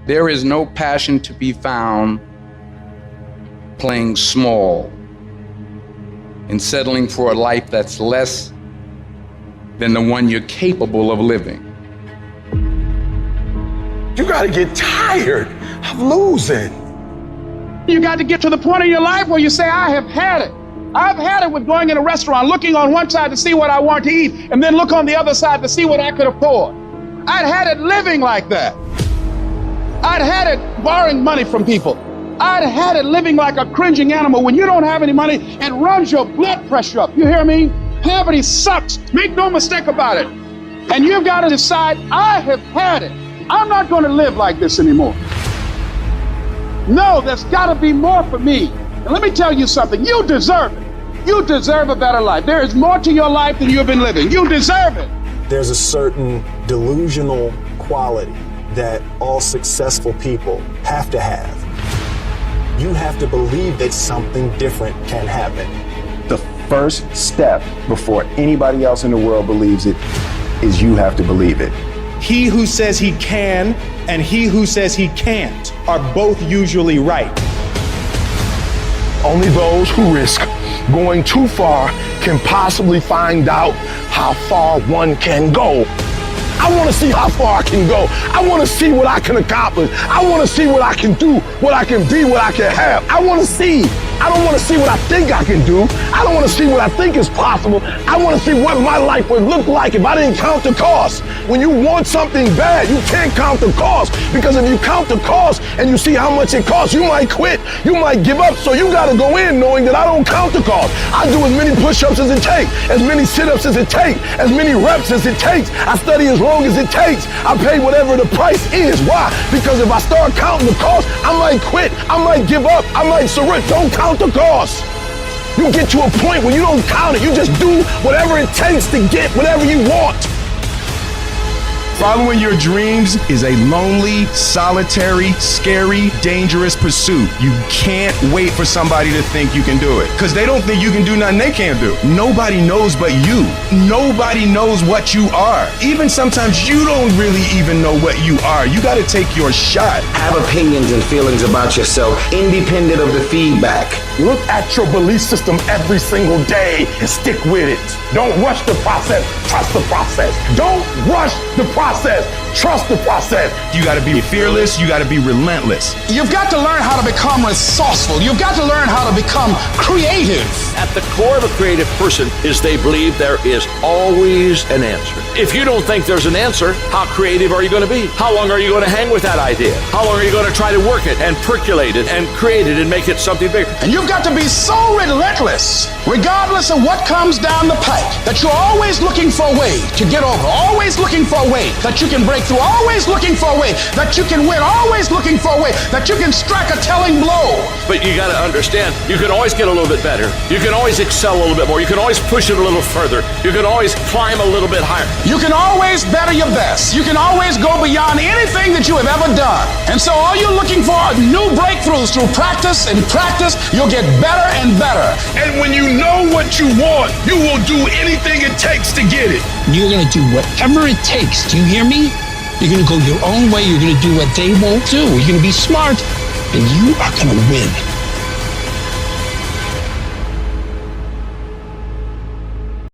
There is no passion to be found playing small and settling for a life that's less than the one you're capable of living. You gotta get tired of losing. You got to get to the point in your life where you say, I have had it. I've had it with going in a restaurant, looking on one side to see what I want to eat, and then look on the other side to see what I could afford. I'd had it living like that. I'd had it borrowing money from people. I'd had it living like a cringing animal. When you don't have any money, it runs your blood pressure up. You hear me? Poverty sucks. Make no mistake about it. And you've got to decide, I have had it. I'm not going to live like this anymore. No, there's got to be more for me. And let me tell you something. You deserve it. You deserve a better life. There is more to your life than you've been living. You deserve it. There's a certain delusional quality that all successful people have to have. You have to believe that something different can happen. The first step before anybody else in the world believes it is you have to believe it. He who says he can and he who says he can't are both usually right. Only those who risk going too far can possibly find out how far one can go. I want to see how far I can go. I want to see what I can accomplish. I want to see what I can do, what I can be, what I can have. I want to see. I don't want to see what I think I can do. I don't want to see what I think is possible. I want to see what my life would look like if I didn't count the cost. When you want something bad, you can't count the cost, because if you count the cost and you see how much it costs, you might quit. You might give up. So you got to go in knowing that I don't count the cost. I do as many push-ups as it takes, as many sit-ups as it takes, as many reps as it takes. I study as long as it takes. I pay whatever the price is. Why? Because if I start counting the cost, I might quit. I might give up. I might surrender. Don't count the cost. You get to a point where you don't count it. You just do whatever it takes to get whatever you want. Following your dreams is a lonely, solitary, scary, dangerous pursuit. You can't wait for somebody to think you can do it, because they don't think you can do nothing they can't do. Nobody knows but you. Nobody knows what you are. Even sometimes you don't really even know what you are. You got to take your shot. Have opinions and feelings about yourself, independent of the feedback. Look at your belief system every single day and stick with it. Don't rush the process. Trust the process. Don't rush the process. Trust the process. You got to be fearless. You got to be relentless. You've got to learn how to become resourceful. You've got to learn how to become creative. At the core of a creative person is they believe there is always an answer. If you don't think there's an answer, how creative are you going to be? How long are you going to hang with that idea? How long are you going to try to work it and percolate it and create it and make it something bigger? And you've got to be so relentless, regardless of what comes down the pike, that you're always looking for a way to get over, always looking for a way that you can break through, always looking for a way that you can win, always looking for a way that you can strike a telling blow. But you got to understand, you can always get a little bit better. You can always excel a little bit more. You can always push it a little further. You can always climb a little bit higher. You can always better your best. You can always go beyond anything that you have ever done. And so all you're looking for are new breakthroughs through practice and practice. You'll get better and better. And when you know what you want, you will do anything it takes to get it. You're going to do whatever it takes. Do you hear me? You're going to go your own way. You're going to do what they won't do. You're going to be smart, and you are going to win.